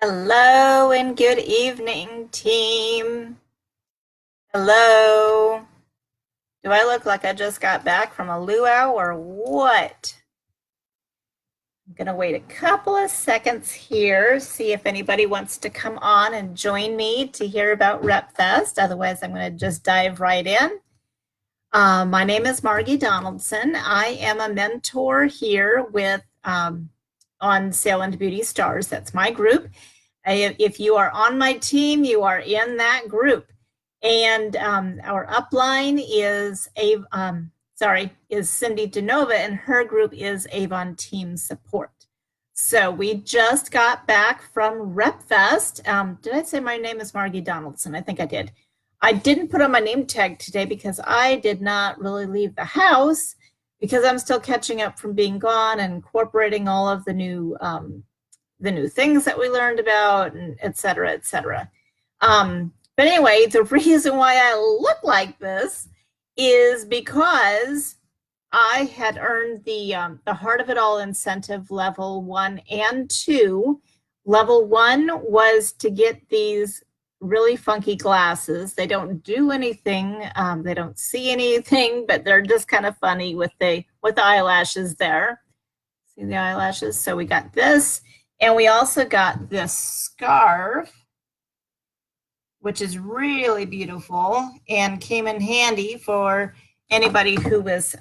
Hello and good evening, team. Hello. Do I look like I just got back from a luau or what? I'm going to wait a couple of seconds here, see if anybody wants to come on and join me to hear about RepFest. Otherwise, I'm going to just dive right in. My name is Margie Donaldson. I am a mentor here with on Sail into Beauty Stars. That's my group. If you are on my team, you are in that group. And our upline is Cindy DeNova, and her group is Avon Team Support. So we just got back from RepFest. Did I say my name is Margie Donaldson? I think I did. I didn't put on my name tag today because I did not really leave the house because I'm still catching up from being gone and incorporating all of the new things that we learned about, and et cetera, et cetera. But anyway, the reason why I look like this is because I had earned the Heart of It All incentive level 1 and 2. Level 1 was to get these really funky glasses. They don't do anything. They don't see anything, but they're just kind of funny with the eyelashes there. See the eyelashes? So we got this. And we also got this scarf, which is really beautiful and came in handy for anybody who was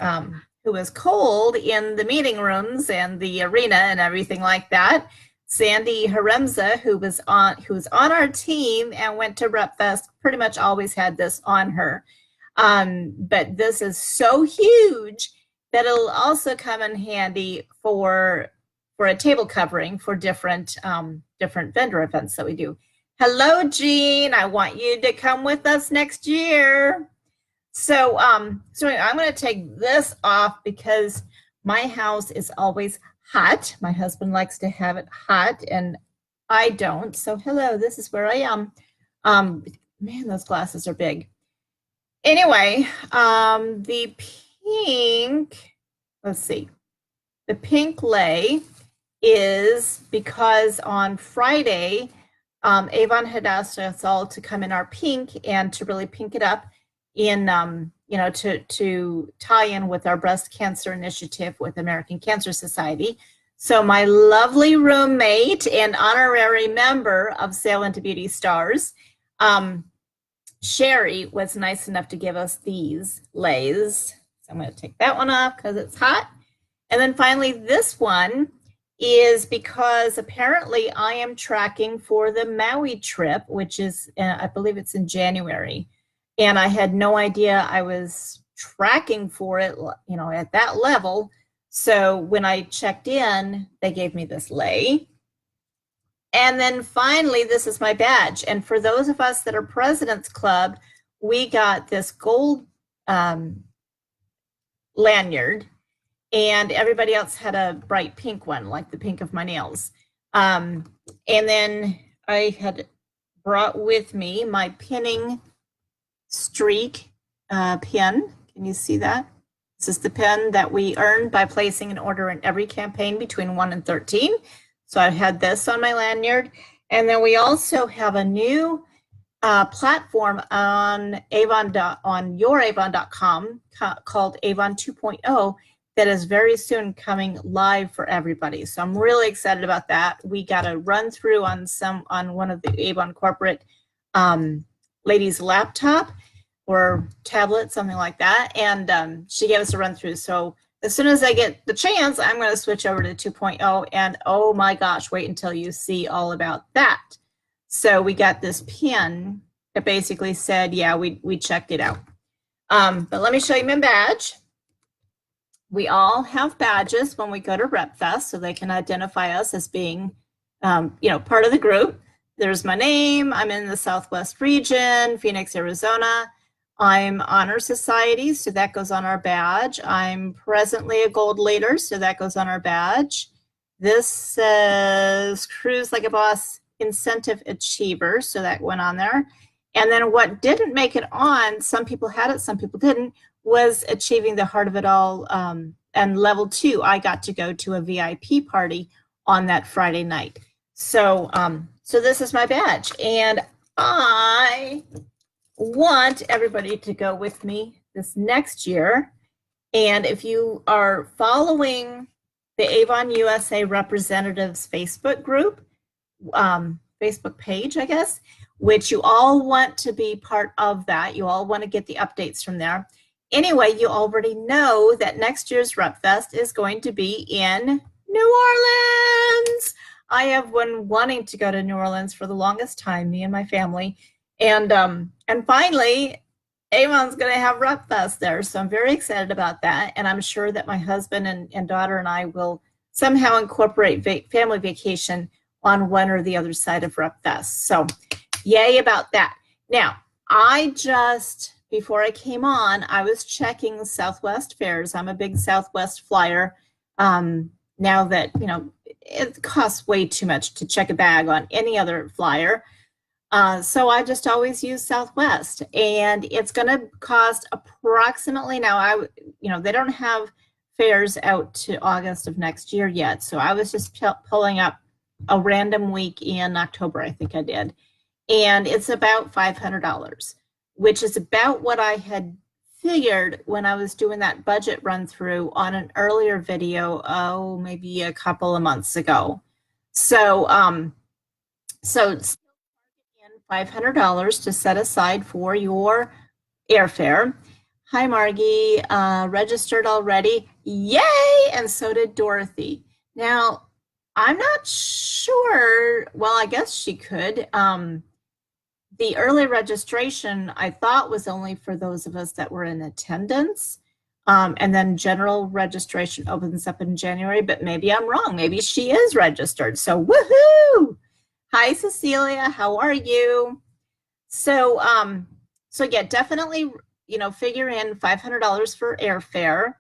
cold in the meeting rooms and the arena and everything like that. Sandy Haremza, who's on our team and went to RepFest, pretty much always had this on her. But this is so huge that it'll also come in handy for a table covering for different vendor events that we do. Hello, Jean. I want you to come with us next year. So I'm going to take this off because my house is always hot. My husband likes to have it hot, and I don't. So hello, this is where I am. Man, those glasses are big. Anyway, the pink. Let's see. The pink lei is because on Friday, Avon had asked us all to come in our pink and to really pink it up in, to tie in with our breast cancer initiative with American Cancer Society. So my lovely roommate and honorary member of Sail into Beauty Stars, Sherry, was nice enough to give us these leis. So I'm going to take that one off because it's hot. And then finally, this one is because apparently I am tracking for the Maui trip, which is, I believe it's in January. And I had no idea I was tracking for it, at that level. So when I checked in, they gave me this lei. And then finally, this is my badge. And for those of us that are President's Club, we got this gold lanyard. And everybody else had a bright pink one, like the pink of my nails. And then I had brought with me my pinning streak pin. Can you see that? This is the pin that we earned by placing an order in every campaign between 1 and 13. So I had this on my lanyard. And then we also have a new platform on youravon.com called Avon 2.0 that is very soon coming live for everybody. So I'm really excited about that. We got a run through on one of the Avon corporate ladies' laptop or tablet, something like that. And she gave us a run through. So as soon as I get the chance, I'm going to switch over to 2.0. And oh my gosh, wait until you see all about that. So we got this pin that basically said, yeah, we checked it out. But let me show you my badge. We all have badges when we go to RepFest, so they can identify us as being, part of the group. There's my name. I'm in the Southwest region, Phoenix, Arizona. I'm Honor Society, so that goes on our badge. I'm presently a gold leader, so that goes on our badge. This says Cruise Like a Boss Incentive Achiever, so that went on there. And then what didn't make it on, some people had it, some people didn't, was achieving the Heart of It All. And level 2, I got to go to a VIP party on that Friday night. So this is my badge, and I want everybody to go with me this next year. And if you are following the Avon USA Representatives Facebook group, Facebook page, I guess, which you all want to be part of that. You all want to get the updates from there. Anyway, you already know that next year's Rep Fest is going to be in New Orleans. I have been wanting to go to New Orleans for the longest time, me and my family. And finally, Avon's going to have Rep Fest there. So I'm very excited about that. And I'm sure that my husband and daughter and I will somehow incorporate family vacation on one or the other side of Rep Fest. So yay about that. Now, before I came on, I was checking Southwest fares. I'm a big Southwest flyer. Now that, it costs way too much to check a bag on any other flyer. So I just always use Southwest, and it's going to cost approximately, they don't have fares out to August of next year yet. So I was just pulling up a random week in October, I think I did. And it's about $500, which is about what I had figured when I was doing that budget run through on an earlier video, maybe a couple of months ago. So $500 to set aside for your airfare. Hi, Margie, registered already. Yay! And so did Dorothy. Now, I'm not sure. Well, I guess she could. The early registration, I thought, was only for those of us that were in attendance. And then general registration opens up in January, but maybe I'm wrong. Maybe she is registered. So woohoo! Hi, Cecilia. How are you? So yeah, definitely, figure in $500 for airfare.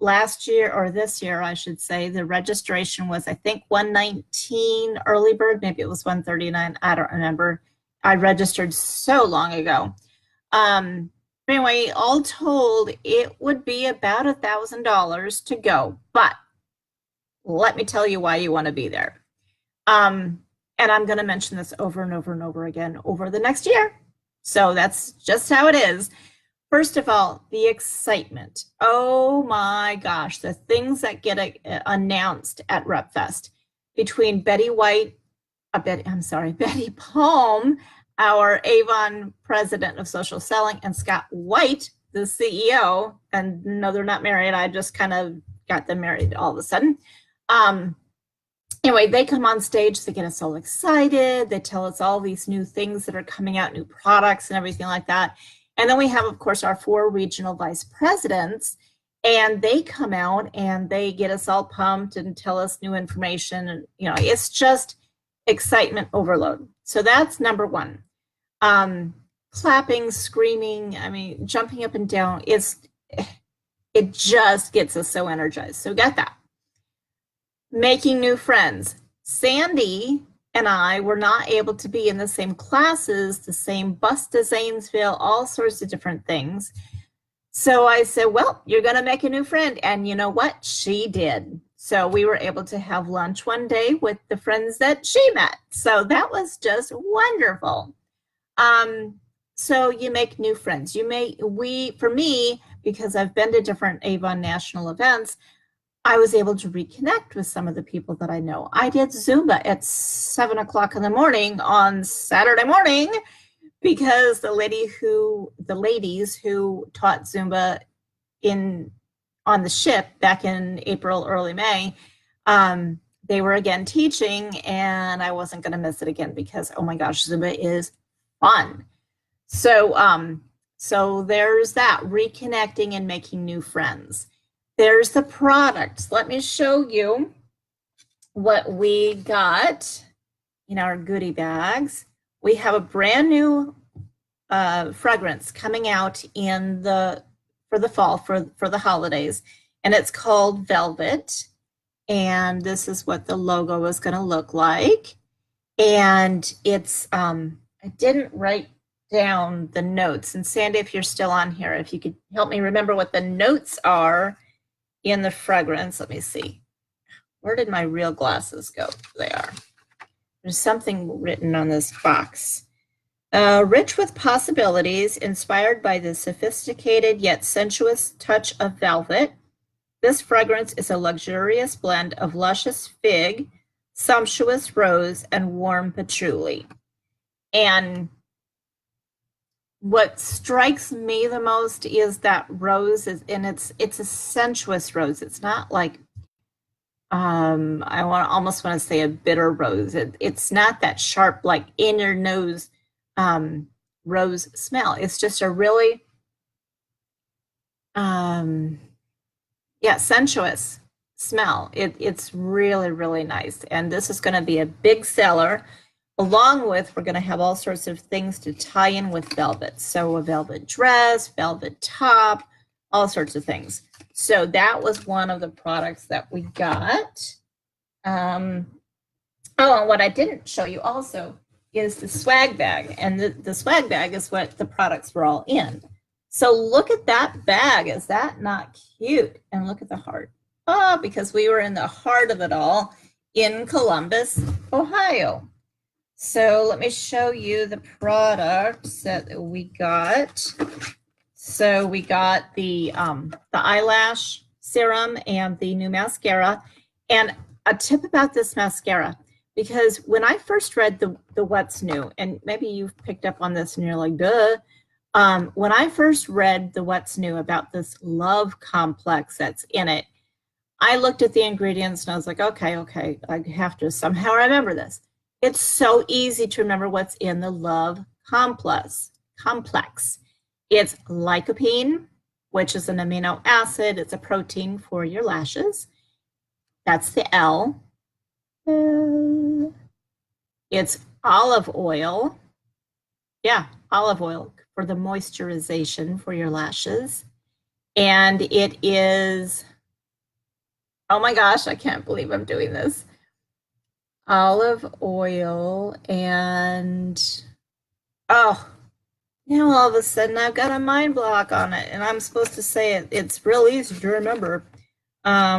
Last year, or this year, I should say, the registration was, I think, $119 early bird. Maybe it was $139. I don't remember. I registered so long ago. Anyway, all told, it would be about $1,000 to go. But let me tell you why you want to be there. And I'm going to mention this over and over and over again over the next year. So that's just how it is. First of all, the excitement. Oh my gosh, the things that get announced at Rep Fest between Betty Palm, our Avon president of social selling, and Scott White, the CEO. And no, they're not married. I just kind of got them married all of a sudden. Anyway, they come on stage, they get us all excited. They tell us all these new things that are coming out, new products and everything like that. And then we have, of course, our 4 regional vice presidents, and they come out and they get us all pumped and tell us new information. And, it's just excitement overload. So that's number one. Clapping, screaming, jumping up and down. It just gets us so energized. So get that. Making new friends. Sandy and I were not able to be in the same classes, the same bus to Zanesville, all sorts of different things. So I said, well, you're going to make a new friend. And you know what? She did. So we were able to have lunch one day with the friends that she met. So that was just wonderful. So you make new friends. For me, because I've been to different Avon national events, I was able to reconnect with some of the people that I know. I did Zumba at 7 o'clock in the morning on Saturday morning because the ladies who taught Zumba on the ship back in April, early May, they were again teaching, and I wasn't going to miss it again because, oh my gosh, Zumba is fun. So there's that, reconnecting and making new friends. There's the products. Let me show you what we got in our goodie bags. We have a brand new fragrance coming out for the fall, for the holidays, and it's called Velvet. And this is what the logo is going to look like. And it's, I didn't write down the notes. And Sandy, if you're still on here, if you could help me remember what the notes are in the fragrance. Let me see. Where did my real glasses go? There they are. There's something written on this box. Rich with possibilities, inspired by the sophisticated yet sensuous touch of velvet, this fragrance is a luxurious blend of luscious fig, sumptuous rose, and warm patchouli. And what strikes me the most is that rose is, and it's a sensuous rose. It's not like I almost want to say a bitter rose. It's not that sharp, like in your nose rose smell. It's just a really sensuous smell. It's really, really nice. And this is going to be a big seller. Along with, we're going to have all sorts of things to tie in with velvet. So a velvet dress, velvet top, all sorts of things. So that was one of the products that we got. And what I didn't show you also is the swag bag. And the swag bag is what the products were all in. So look at that bag. Is that not cute? And look at the heart. Oh, because we were in the heart of it all in Columbus, Ohio. So let me show you the products that we got. So we got the eyelash serum and the new mascara. And a tip about this mascara, because when I first read the What's New, and maybe you've picked up on this and you're like, duh. When I first read the What's New about this love complex that's in it, I looked at the ingredients and I was like, okay, I have to somehow remember this. It's so easy to remember what's in the love complex. It's lycopene, which is an amino acid. It's a protein for your lashes. That's the L. It's olive oil. Yeah, olive oil for the moisturization for your lashes. And it is, oh my gosh, I can't believe I'm doing this. Olive oil and, oh, now all of a sudden I've got a mind block on it and I'm supposed to say it. It's real easy to remember. Talk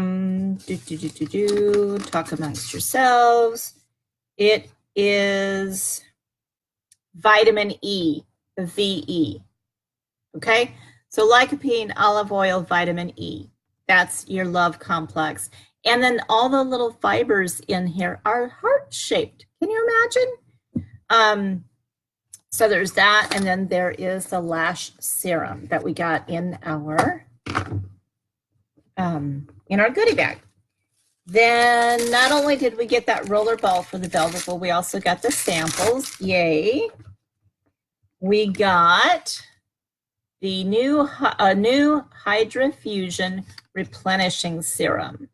amongst yourselves. It is vitamin E, VE. Okay, so lycopene, olive oil, vitamin E. That's your love complex. And then all the little fibers in here are heart-shaped. Can you imagine? So there's that, and then there is the lash serum that we got in our goodie bag. Then not only did we get that roller ball for the velvet, but we also got the samples. Yay! We got the new Hydra Fusion Replenishing Serum.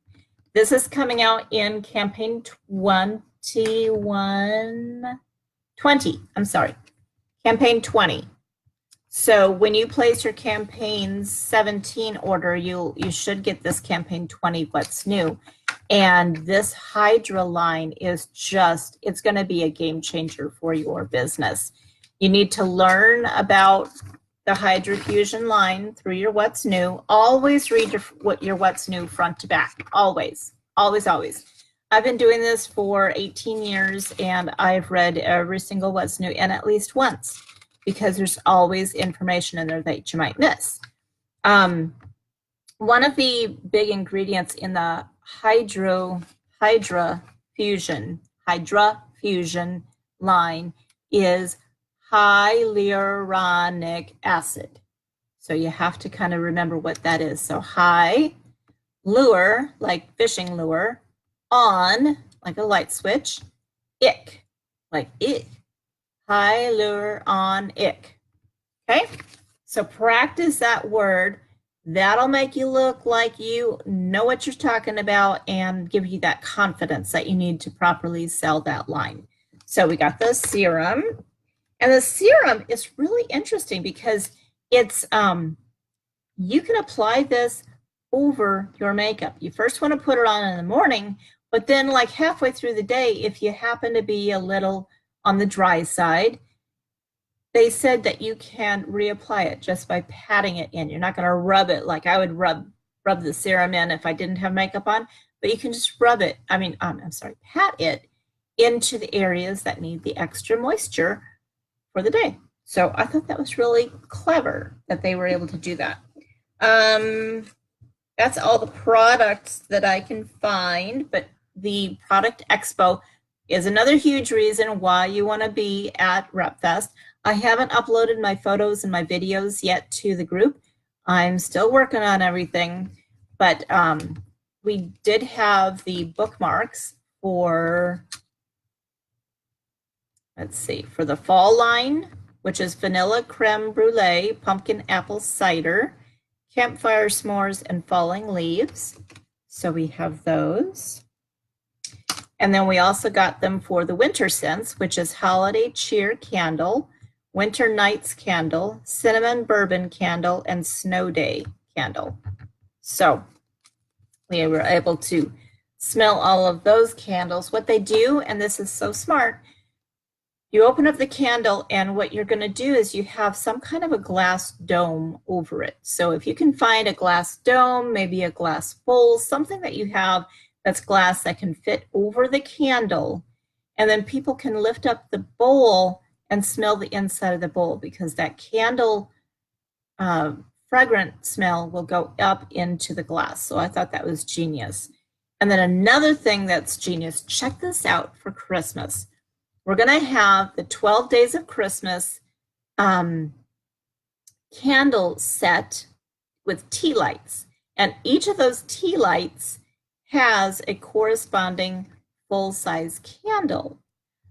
This is coming out in campaign 20. Campaign 20. So when you place your campaign 17 order, you should get this campaign 20 What's New. And this Hydra line is just, it's going to be a game changer for your business. You need to learn about the Hydra Fusion line through your What's New. Always read your What's New front to back. Always, always, always. I've been doing this for 18 years and I've read every single What's New and at least once, because there's always information in there that you might miss. One of the big ingredients in the Hydra Fusion line is hyaluronic acid. So you have to kind of remember what that is. So high, lure, like fishing lure, on, like a light switch, ick, like ick, hyaluronic. Okay, so practice that word. That'll make you look like you know what you're talking about and give you that confidence that you need to properly sell that line. So we got the serum. And the serum is really interesting because it's, you can apply this over your makeup. You first want to put it on in the morning, but then like halfway through the day, if you happen to be a little on the dry side, they said that you can reapply it just by patting it in. You're not going to rub it like I would rub the serum in if I didn't have makeup on. but you can just rub it, pat it into the areas that need the extra moisture for the day. So I thought that was really clever that they were able to do that. That's all the products that I can find, but the product expo is another huge reason why you want to be at RepFest. I haven't uploaded my photos and my videos yet to the group. I'm still working on everything, but we did have the bookmarks for, let's see, for the fall line, which is vanilla creme brulee, pumpkin apple cider, campfire s'mores, and falling leaves. So we have those. And then we also got them for the winter scents, which is holiday cheer candle, winter nights candle, cinnamon bourbon candle, and snow day candle. So we were able to smell all of those candles. What they do, and this is so smart, you open up the candle, and what you're going to do is you have some kind of a glass dome over it. So if you can find a glass dome, maybe a glass bowl, something that you have that's glass that can fit over the candle, and then people can lift up the bowl and smell the inside of the bowl, because that candle fragrant smell will go up into the glass. So I thought that was genius. And then another thing that's genius, check this out for Christmas. We're going to have the 12 Days of Christmas candle set with tea lights. And each of those tea lights has a corresponding full-size candle.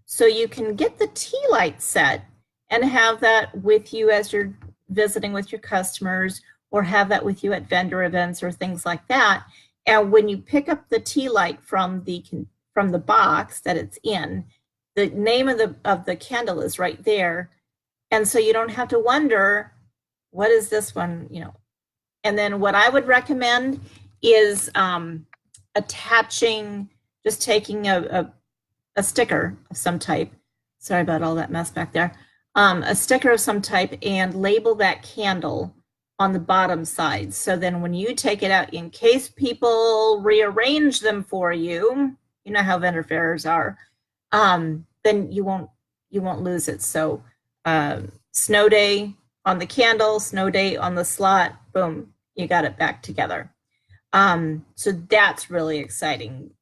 So you can get the tea light set and have that with you as you're visiting with your customers, or have that with you at vendor events or things like that. And when you pick up the tea light from the box that it's in, the name of the candle is right there. And so you don't have to wonder, what is this one, you know? And then what I would recommend is attaching, just taking a sticker of some type. Sorry about all that mess back there. A sticker of some type, and label that candle on the bottom side. So then when you take it out, in case people rearrange them for you, you know how vendor fairs are, then you won't lose it. So snow day on the candle, snow day on the slot, boom, you got it back together. So that's really exciting.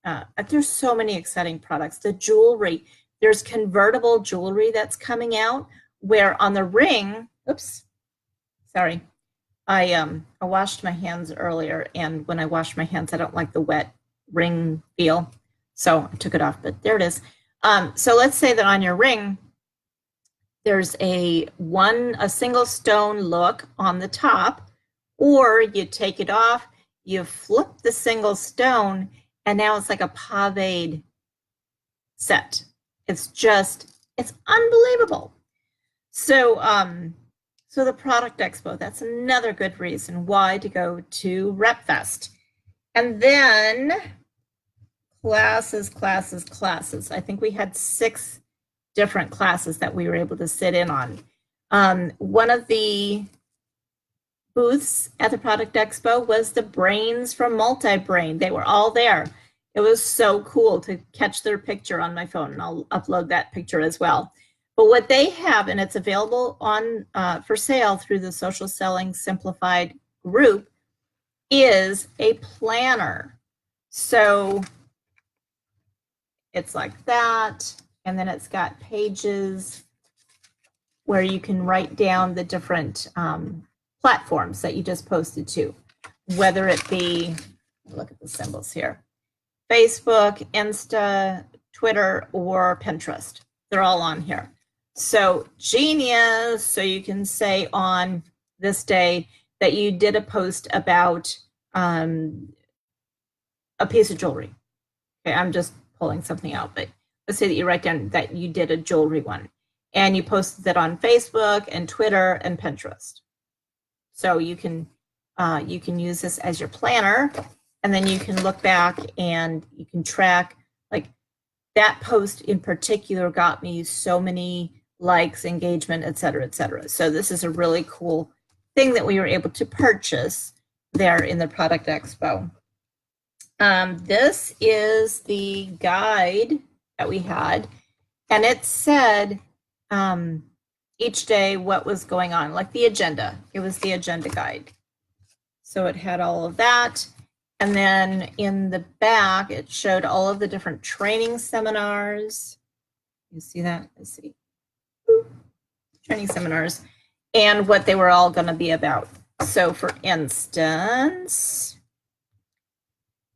There's so many exciting products. The jewelry, there's convertible jewelry that's coming out, where on the ring, oops, sorry, I washed my hands earlier, and when I wash my hands, I don't like the wet ring feel, so I took it off, but there it is. So let's say that on your ring, there's a single stone look on the top, or you take it off, you flip the single stone, and now it's like a paved set. It's unbelievable. So, so the product expo, that's another good reason why to go to RepFest. And then classes. I think we had 6 different classes that we were able to sit in on. One of the booths at the product expo was the brains from Multi-Brain. They were all there. It was so cool to catch their picture on my phone, and I'll upload that picture as well. But what they have, and it's available on for sale through the Social Selling Simplified group, is a planner. So it's like that, and then it's got pages where you can write down the different platforms that you just posted to, whether it be, look at the symbols here, Facebook, Insta, Twitter, or Pinterest. They're all on here. So genius. So you can say on this day that you did a post about a piece of jewelry. Okay, I'm just pulling something out, but let's say that you write down that you did a jewelry one, and you posted that on Facebook and Twitter and Pinterest. So you can use this as your planner, and then you can look back and you can track, like, that post in particular got me so many likes, engagement, et cetera, et cetera. So this is a really cool thing that we were able to purchase there in the product expo. This is the guide that we had, and it said each day what was going on, like the agenda. It was the agenda guide. So it had all of that. And then in the back, it showed all of the different training seminars. You see that? Let's see. Training seminars and what they were all going to be about. So for instance,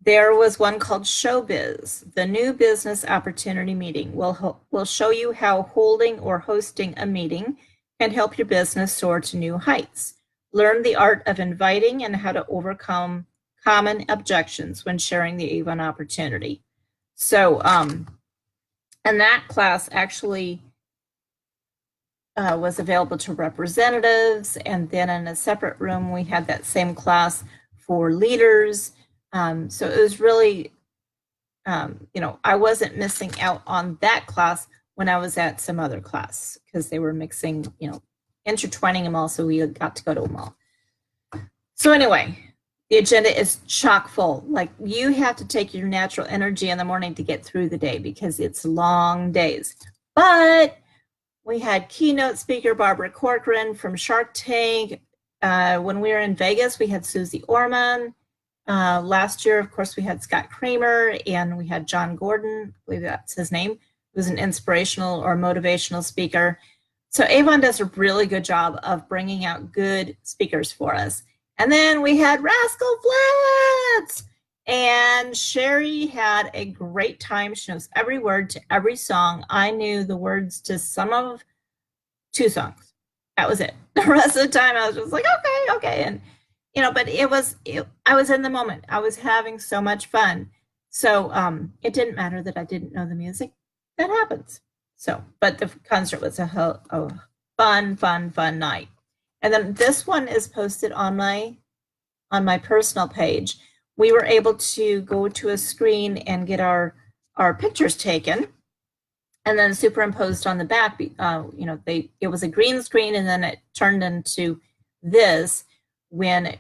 there was one called Showbiz, the new business opportunity meeting. We'll show you how holding or hosting a meeting can help your business soar to new heights. Learn the art of inviting and how to overcome common objections when sharing the Avon opportunity. So, and that class actually was available to representatives, and then in a separate room we had that same class for leaders. So it was really, you know, I wasn't missing out on that class when I was at some other class because they were mixing, you know, intertwining them all, so we got to go to them all. So anyway, the agenda is chock full. Like, you have to take your natural energy in the morning to get through the day because it's long days. But we had keynote speaker Barbara Corcoran from Shark Tank. When we were in Vegas, we had Susie Orman. Last year, of course, we had Scott Kramer, and we had John Gordon, I believe that's his name, who's an inspirational or motivational speaker. So Avon does a really good job of bringing out good speakers for us. And then we had Rascal Flatts, and Sherry had a great time. She knows every word to every song. I knew the words to two songs. That was it. The rest of the time I was just like, okay. And, you know, but I was in the moment. I was having so much fun. So it didn't matter that I didn't know the music. That happens. So, but the concert was a fun night. And then this one is posted on my personal page. We were able to go to a screen and get our pictures taken, and then superimposed on the back. You know, it was a green screen, and then it turned into this when it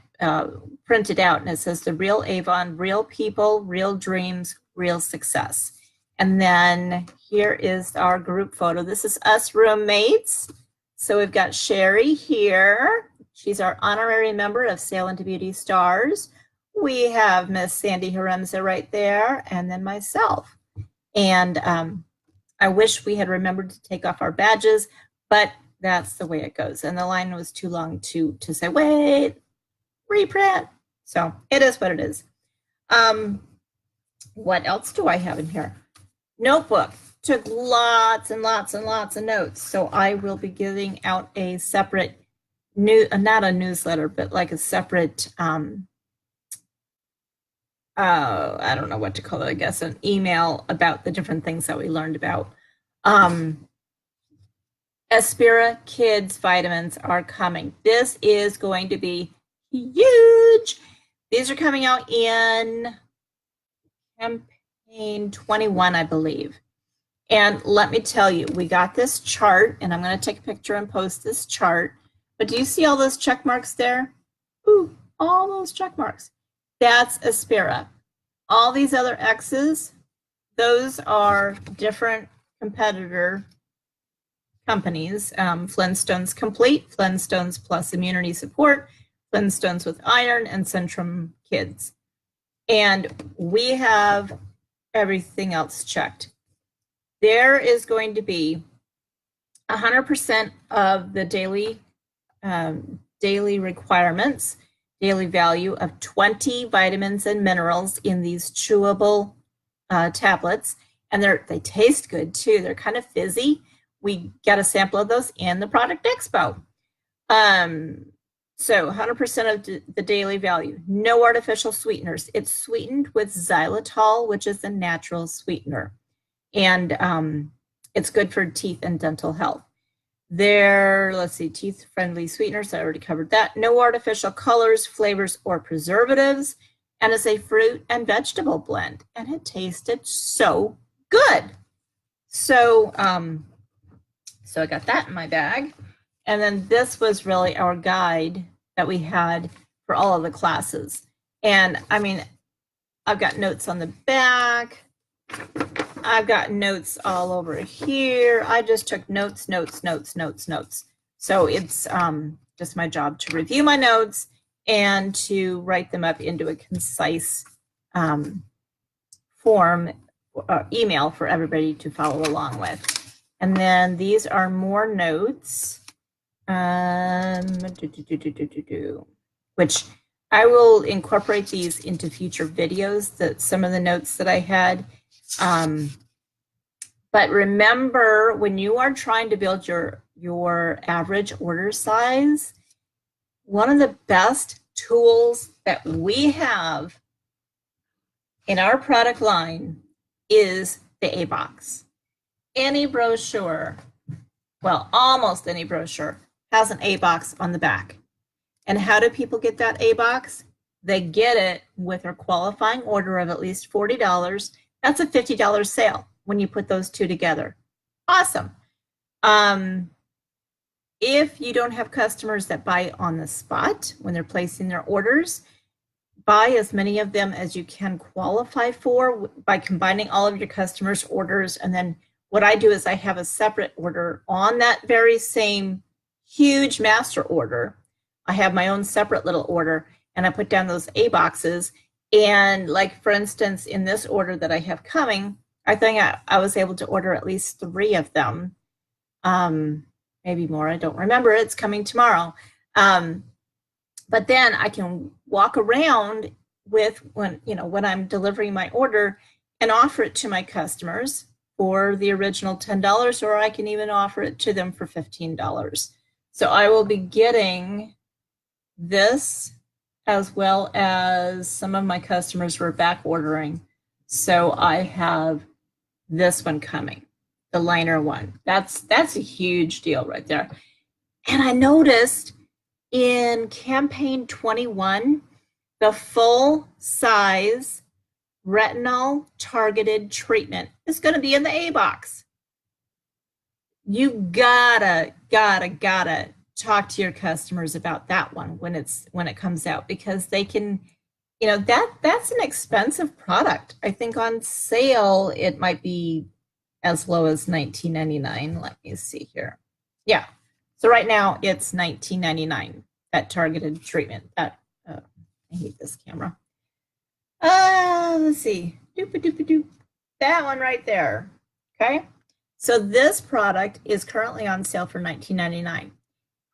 printed out, and it says the real Avon, real people, real dreams, real success. And then here is our group photo. This is us roommates. So we've got Sherry here. She's our honorary member of Sail into Beauty Stars. We have Miss Sandy Haremza right there, and then myself. And I wish we had remembered to take off our badges, but that's the way it goes. And the line was too long to say, wait, reprint. So it is what it is. What else do I have in here? Notebook. Took lots and lots and lots of notes. So I will be giving out a separate not a newsletter, but like a separate I don't know what to call it, I guess an email about the different things that we learned about. Aspira Kids vitamins are coming. This is going to be huge. These are coming out in campaign 21, I believe. And let me tell you, we got this chart, and I'm going to take a picture and post this chart. But do you see all those check marks there? Ooh, all those check marks. That's Aspira. All these other X's, those are different competitor companies. Flintstones Complete, Flintstones Plus Immunity Support, Flintstones with Iron, and Centrum Kids. And we have everything else checked. There is going to be 100% of the daily requirements, daily value of 20 vitamins and minerals in these chewable tablets. And they taste good too. They're kind of fizzy. We got a sample of those in the Product Expo. So 100% of the daily value, no artificial sweeteners. It's sweetened with xylitol, which is a natural sweetener. And it's good for teeth and dental health. Let's see, teeth-friendly sweeteners, I already covered that. No artificial colors, flavors, or preservatives. And it's a fruit and vegetable blend. And it tasted so good. So, so I got that in my bag. And then this was really our guide that we had for all of the classes. And I mean, I've got notes on the back. I've got notes all over here. I just took notes. So it's just my job to review my notes and to write them up into a concise form, email for everybody to follow along with. And then these are more notes, which I will incorporate these into future videos, that some of the notes that I had. But remember, when you are trying to build your average order size, one of the best tools that we have in our product line is the A-box. Any brochure, well, almost any brochure, has an A-box on the back. And how do people get that A-box? They get it with a qualifying order of at least $40. That's a $50 sale when you put those two together. Awesome. If you don't have customers that buy on the spot when they're placing their orders, buy as many of them as you can qualify for by combining all of your customers' orders. And then what I do is I have a separate order on that very same huge master order. I have my own separate little order, and I put down those A boxes. And like, for instance, in this order that I have coming, I think I was able to order at least 3 of them, maybe more. I don't remember. It's coming tomorrow. But then I can walk around with when I'm delivering my order and offer it to my customers for the original $10, or I can even offer it to them for $15. So I will be getting this, as well as some of my customers were back ordering. So I have this one coming, the liner one. That's a huge deal right there. And I noticed in campaign 21, the full size retinol targeted treatment is going to be in the A box. You gotta talk to your customers about that one when it comes out, because they can, that's an expensive product. I think on sale it might be as low as $19.99. Let me see here. Yeah. So right now it's $19.99, that targeted treatment. I hate this camera. Let's see. That one right there. Okay. So this product is currently on sale for $19.99.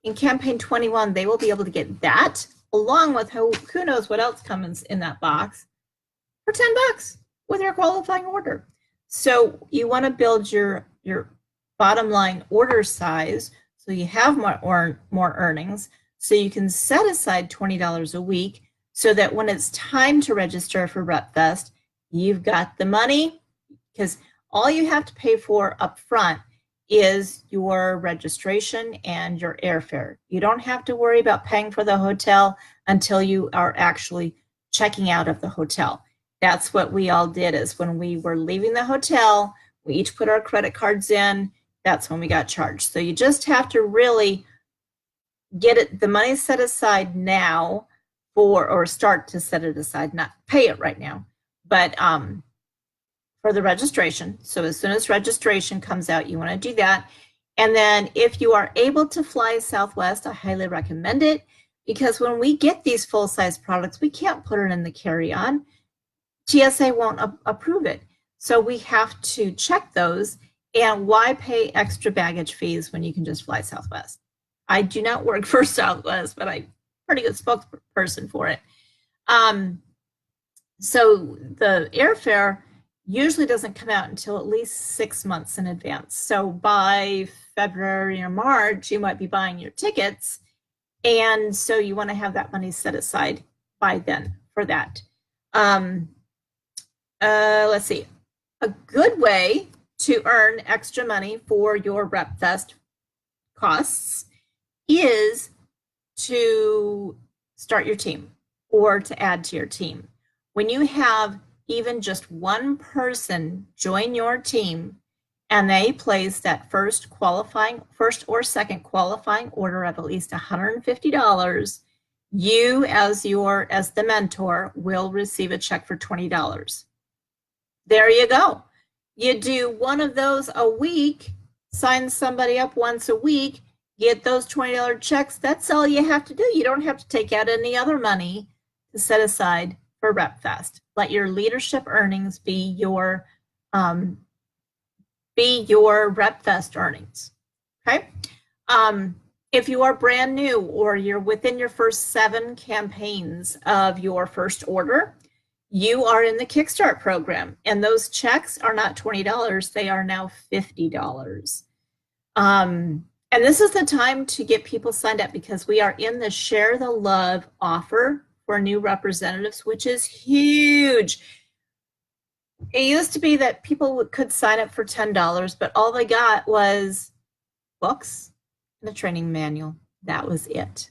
In campaign 21, they will be able to get that along with who knows what else comes in that box for $10 with your qualifying order. So you want to build your bottom line order size so you have more earnings, so you can set aside $20 a week, so that when it's time to register for RepFest, you've got the money, because all you have to pay for up front is your registration and your airfare. You don't have to worry about paying for the hotel until you are actually checking out of the hotel. That's what we all did, is when we were leaving the hotel, we each put our credit cards in. That's when we got charged. So you just have to really get the money set aside now or start to set it aside, not pay it right now, but for the registration. So as soon as registration comes out, you want to do that. And then if you are able to fly Southwest, I highly recommend it, because when we get these full-size products, we can't put it in the carry-on. TSA won't approve it. So we have to check those. And why pay extra baggage fees when you can just fly Southwest? I do not work for Southwest, but I'm a pretty good spokesperson for it. So the airfare usually doesn't come out until at least 6 months in advance. So by February or March, you might be buying your tickets. And so you want to have that money set aside by then for that. Let's see. A good way to earn extra money for your RepFest costs is to start your team or to add to your team. When you have even just one person join your team and they place that first or second qualifying order of at least $150, You, as the mentor, will receive a check for $20. There you go. You do one of those a week, sign somebody up once a week, get those $20 checks. That's all you have to do. You don't have to take out any other money to set aside for RepFest. Let your leadership earnings be your RepFest earnings. Okay. If you are brand new or you're within your first 7 campaigns of your first order, you are in the Kickstart program, and those checks are not $20, they are now $50. And this is the time to get people signed up because we are in the Share the Love offer for new representatives, which is huge. It used to be that people could sign up for $10, but all they got was books and a training manual. That was it.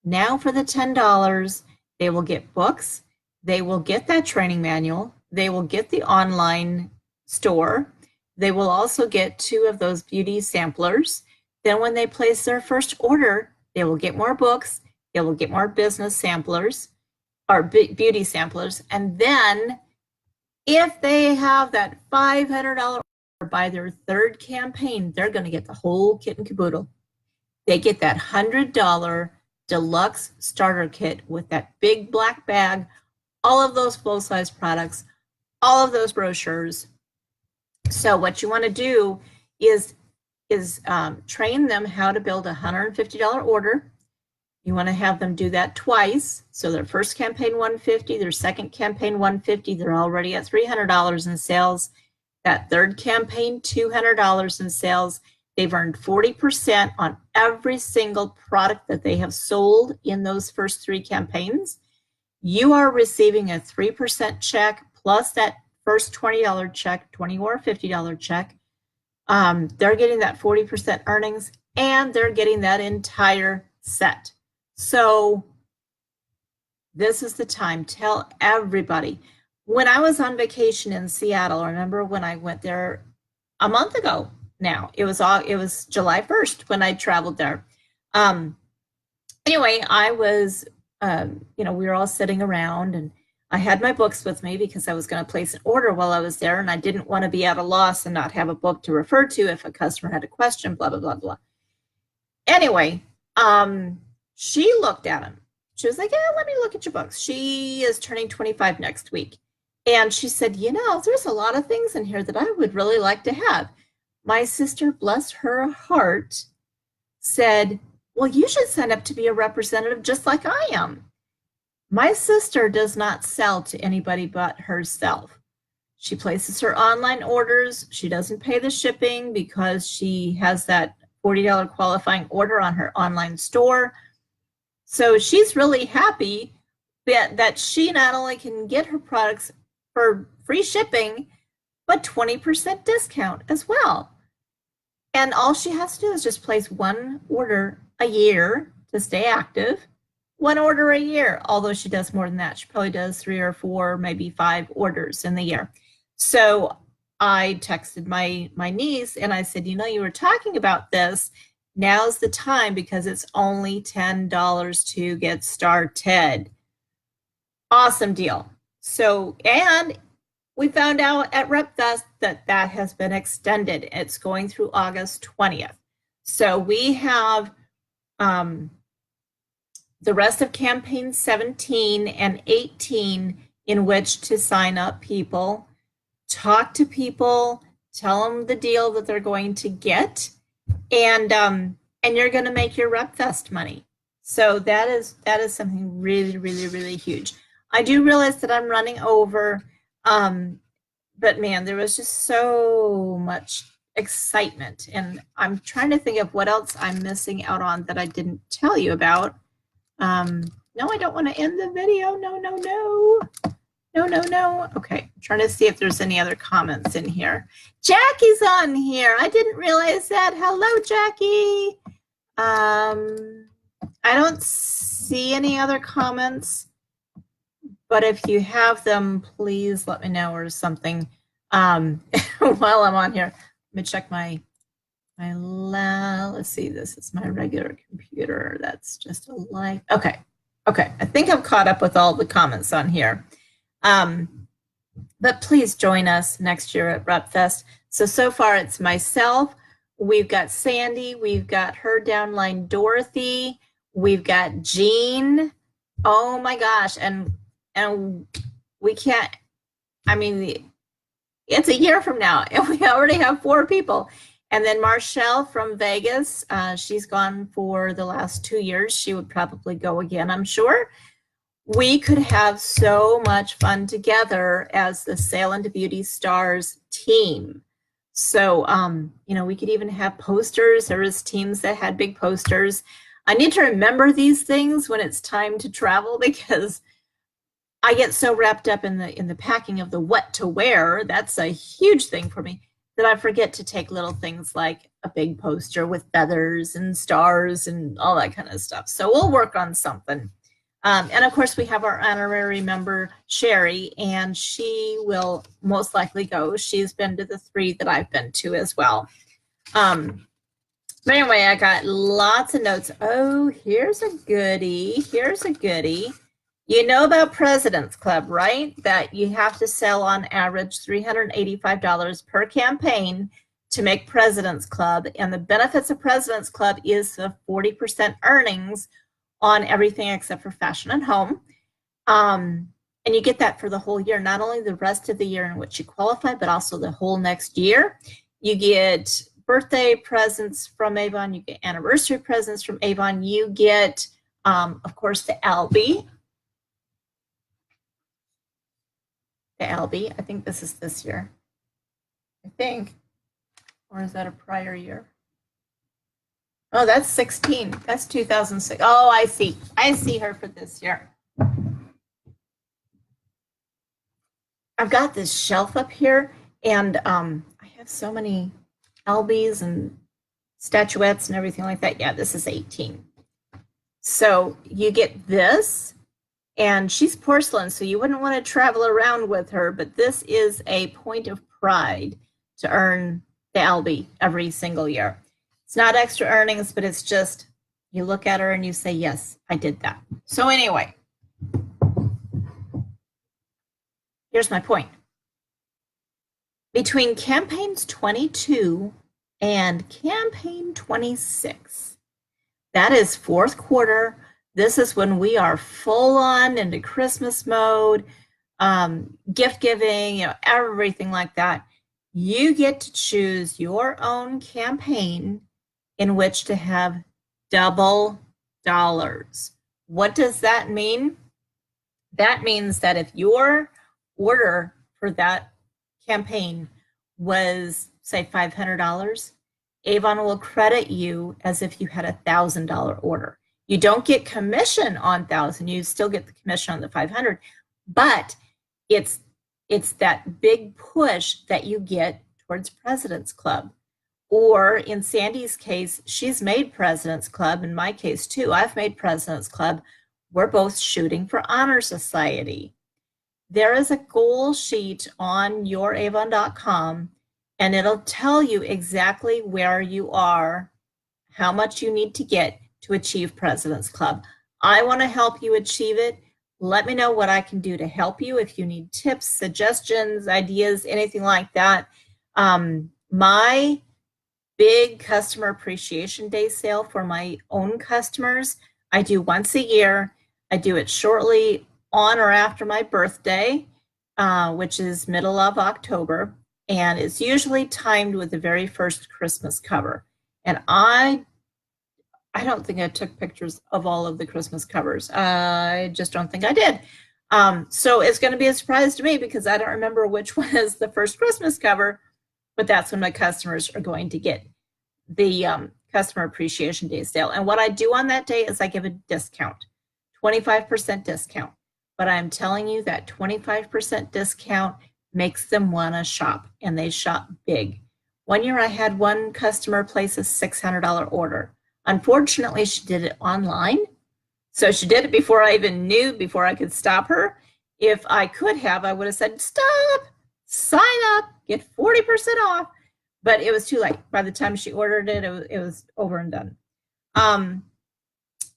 Now for the $10, they will get books, they will get that training manual, they will get the online store, they will also get 2 of those beauty samplers. Then when they place their first order, they will get more books, they will get more business samplers or beauty samplers. And then if they have that $500 order by their 3rd campaign, they're going to get the whole kit and caboodle. They get that $100 deluxe starter kit with that big black bag, all of those full-size products, all of those brochures. So what you want to do is train them how to build a $150 order. You want to have them do that twice. So their first campaign $150, their second campaign $150, they're already at $300 in sales. That 3rd campaign, $200 in sales. They've earned 40% on every single product that they have sold in those first 3 campaigns. You are receiving a 3% check plus that first $20 check, $20 or $50 check. They're getting that 40% earnings, and they're getting that entire set. So this is the time. Tell everybody. When I was on vacation in Seattle, I remember when I went there a month ago now. It was July 1st when I traveled there. Anyway, I was, we were all sitting around, and I had my books with me because I was going to place an order while I was there, and I didn't want to be at a loss and not have a book to refer to if a customer had a question, blah, blah, blah, blah. Anyway, she looked at them. She was like, yeah, let me look at your books. She is turning 25 next week. And she said, there's a lot of things in here that I would really like to have. My sister, bless her heart, said, well, you should sign up to be a representative just like I am. My sister does not sell to anybody but herself. She places her online orders. She doesn't pay the shipping because she has that $40 qualifying order on her online store. So she's really happy that she not only can get her products for free shipping, but 20% discount as well. And all she has to do is just place 1 order a year to stay active. 1 order a year, although she does more than that. She probably does 3 or 4, maybe 5 orders in the year. So I texted my niece and I said, you were talking about this. Now's the time because it's only $10 to get started. Awesome deal. So, and we found out at RepFest that has been extended. It's going through August 20th. So we have the rest of campaign 17 and 18 in which to sign up people, talk to people, tell them the deal that they're going to get, and you're going to make your RepFest money. So that is something really, really, really huge. I do realize that I'm running over, but man, there was just so much excitement, and I'm trying to think of what else I'm missing out on that I didn't tell you about. No, I don't want to end the video. No. Okay, I'm trying to see if there's any other comments in here. Jackie's on here. I didn't realize that. Hello, Jackie. I don't see any other comments, but if you have them, please let me know or something while I'm on here. Let me check my let's see, this is my regular computer. That's just a live. Okay. Okay, I think I'm caught up with all the comments on here. But please join us next year at RepFest. So far it's myself, we've got Sandy, we've got her downline Dorothy, we've got Jean. Oh my gosh, and we can't, I mean, it's a year from now and we already have 4 people. And then Marshall from Vegas, she's gone for the last 2 years. She would probably go again, I'm sure. We could have so much fun together as the Sail into Beauty Stars team. So, we could even have posters. There was teams that had big posters. I need to remember these things when it's time to travel because I get so wrapped up in the packing of the what to wear. That's a huge thing for me that I forget to take little things like a big poster with feathers and stars and all that kind of stuff. So we'll work on something. And of course, we have our honorary member, Sherry, and she will most likely go. She's been to the 3 that I've been to as well. But anyway, I got lots of notes. Oh, here's a goodie. Here's a goodie. You know about President's Club, right? That you have to sell on average $385 per campaign to make President's Club. And the benefits of President's Club is the 40% earnings on everything except for fashion and home. And you get that for the whole year, not only the rest of the year in which you qualify, but also the whole next year. You get birthday presents from Avon, you get anniversary presents from Avon, you get, of course, the Albie. The Albie, I think this is this year. I think. Or is that a prior year? Oh, that's 16. That's 2006. Oh, I see. I see her for this year. I've got this shelf up here, and I have so many Albies and statuettes and everything like that. Yeah, this is 18. So you get this, and she's porcelain, so you wouldn't want to travel around with her, but this is a point of pride to earn the Albie every single year. It's not extra earnings, but it's just you look at her and you say, yes, I did that. So anyway, here's my point. Between campaigns 22 and campaign 26, that is 4th quarter. This is when we are full on into Christmas mode, gift giving, everything like that. You get to choose your own campaign in which to have double dollars. What does that mean? That means that if your order for that campaign was, say, $500, Avon will credit you as if you had a $1,000 order. You don't get commission on 1,000, you still get the commission on the 500, but it's that big push that you get towards President's Club. Or in Sandy's case, she's made President's Club. In my case, too, I've made President's Club. We're both shooting for Honor Society. There is a goal sheet on youravon.com, and it'll tell you exactly where you are, how much you need to get to achieve President's Club. I want to help you achieve it. Let me know what I can do to help you. If you need tips, suggestions, ideas, anything like that. My big customer appreciation day sale for my own customers, I do once a year. I do it shortly on or after my birthday, which is middle of October, and it's usually timed with the very first Christmas cover. And I don't think I took pictures of all of the Christmas covers. I just don't think I did. So it's going to be a surprise to me because I don't remember which one is the first Christmas cover, but that's when my customers are going to get the Customer Appreciation Day sale. And what I do on that day is I give a discount, 25% discount. But I'm telling you that 25% discount makes them want to shop, and they shop big. One year I had one customer place a $600 order. Unfortunately, she did it online. So she did it before I even knew, before I could stop her. If I could have, I would have said, stop, sign up, get 40% off. But it was too late. By the time she ordered it, it was over and done.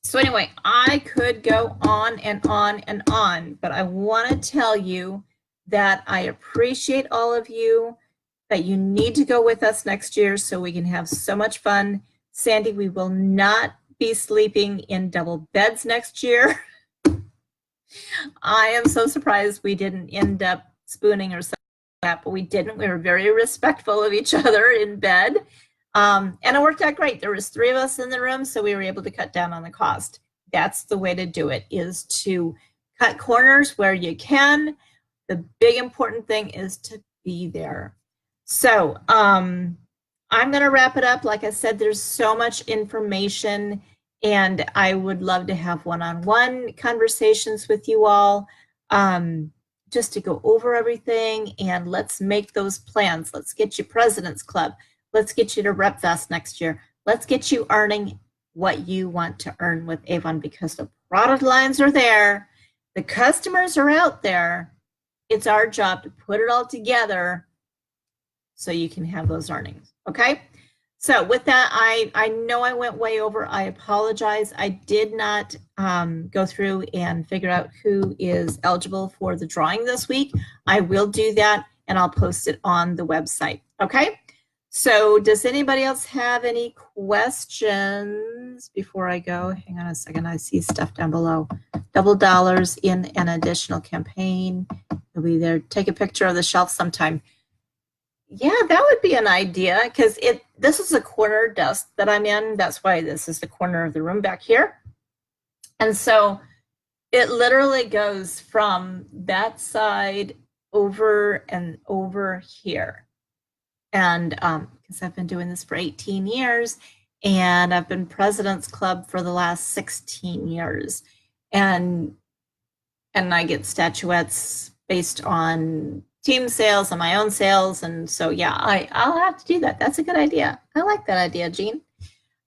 So anyway, I could go on and on and on, but I want to tell you that I appreciate all of you, that you need to go with us next year so we can have so much fun. Sandy, we will not be sleeping in double beds next year. I am so surprised we didn't end up spooning or something like that, but we didn't. We were very respectful of each other in bed. And it worked out great. There was 3 of us in the room, so we were able to cut down on the cost. That's the way to do it, is to cut corners where you can. The big important thing is to be there. So I'm going to wrap it up. Like I said, there's so much information, and I would love to have one-on-one conversations with you all, just to go over everything, and let's make those plans. Let's get you President's Club. Let's get you to RepFest next year. Let's get you earning what you want to earn with Avon, because the product lines are there. The customers are out there. It's our job to put it all together so you can have those earnings, okay? So with that, I know I went way over. I apologize. I did not go through and figure out who is eligible for the drawing this week. I will do that, and I'll post it on the website, okay? So does anybody else have any questions before I go? Hang on a second. I see stuff down below. Double dollars in an additional campaign. It'll be there. Take a picture of the shelf sometime. Yeah, that would be an idea, because this is a corner desk that I'm in. That's why this is the corner of the room back here. And so it literally goes from that side over and over here. And because I've been doing this for 18 years, and I've been President's Club for the last 16 years. And I get statuettes based on team sales and my own sales. And so, yeah, I'll have to do that. That's a good idea. I like that idea, Jean.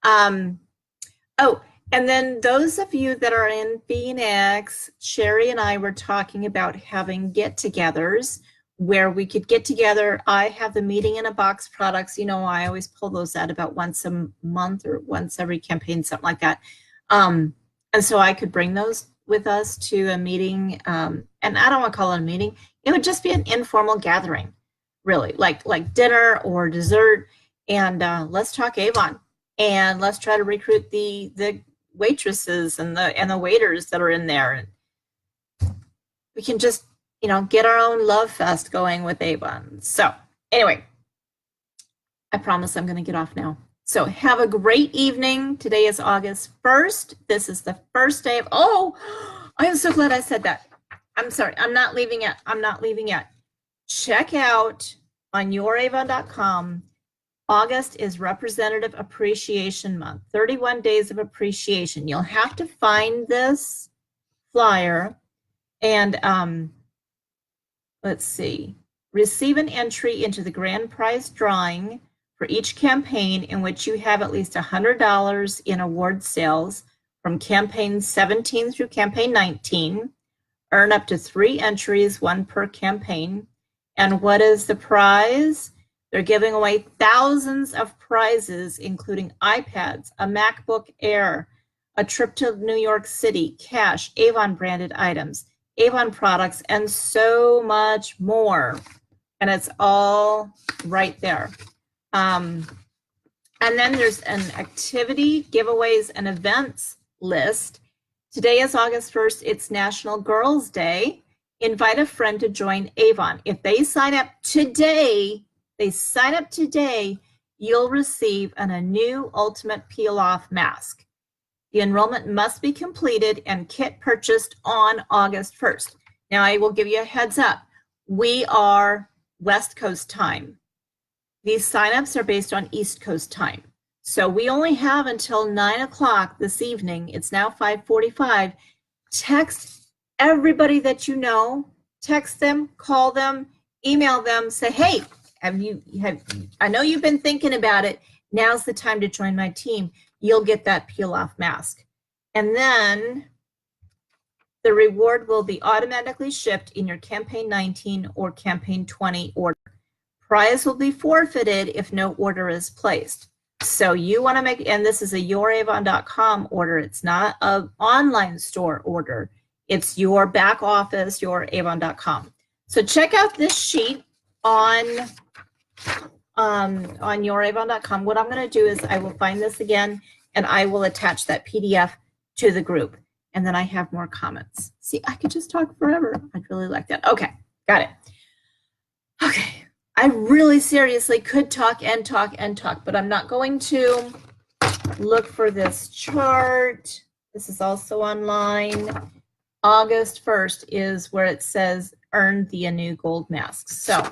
Oh, and then those of you that are in Phoenix, Sherry and I were talking about having get-togethers where we could get together. I have the Meeting in a Box products. You know, I always pull those out about once a month or once every campaign, something like that. And so I could bring those with us to a meeting. And I don't want to call it a meeting. It would just be an informal gathering, really, like dinner or dessert. And let's talk Avon, and let's try to recruit the waitresses and the waiters that are in there. And we can just, you know, get our own love fest going with Avon. So anyway, I promise I'm going to get off now. So have a great evening. Today is August 1st. This is the first day of, oh, I'm so glad I said that. I'm sorry. I'm not leaving yet. I'm not leaving yet. Check out on youravon.com. August is Representative Appreciation Month, 31 days of appreciation. You'll have to find this flyer and let's see, receive an entry into the grand prize drawing for each campaign in which you have at least $100 in award sales from campaign 17 through campaign 19. Earn up to 3 entries, 1 per campaign. And what is the prize? They're giving away thousands of prizes, including iPads, a MacBook Air, a trip to New York City, cash, Avon branded items, Avon products, and so much more. And it's all right there. And then there's an activity, giveaways, and events list. Today is August 1st. It's National Girls Day. Invite a friend to join Avon. If they sign up today, you'll receive a new Ultimate Peel-Off Mask. The enrollment must be completed and kit purchased on August 1st. Now, I will give you a heads up. We are West Coast time. These signups are based on East Coast time. So we only have until 9 o'clock this evening. It's now 5:45. Text everybody that you know. Text them, call them, email them, say, hey, I know you've been thinking about it. Now's the time to join my team. You'll get that peel-off mask. And then the reward will be automatically shipped in your campaign 19 or campaign 20 order. Prize will be forfeited if no order is placed. So you want to make, and this is a youravon.com order. It's not an online store order. It's your back office, youravon.com. So check out this sheet on youravon.com. What I'm going to do is I will find this again and I will attach that PDF to the group. And then I have more comments. See, I could just talk forever. I'd really like that. Okay, got it. Okay, I really seriously could talk and talk and talk, but I'm not going to. Look for this chart. This is also online. August 1st is where it says earn the new gold masks. So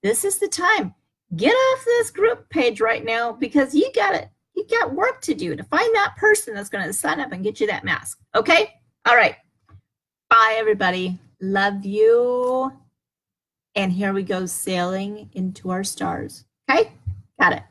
this is the time. Get off this group page right now because you got it. You got work to do to find that person that's going to sign up and get you that mask. Okay? All right. Bye, everybody. Love you. And here we go sailing into our stars. Okay? Got it.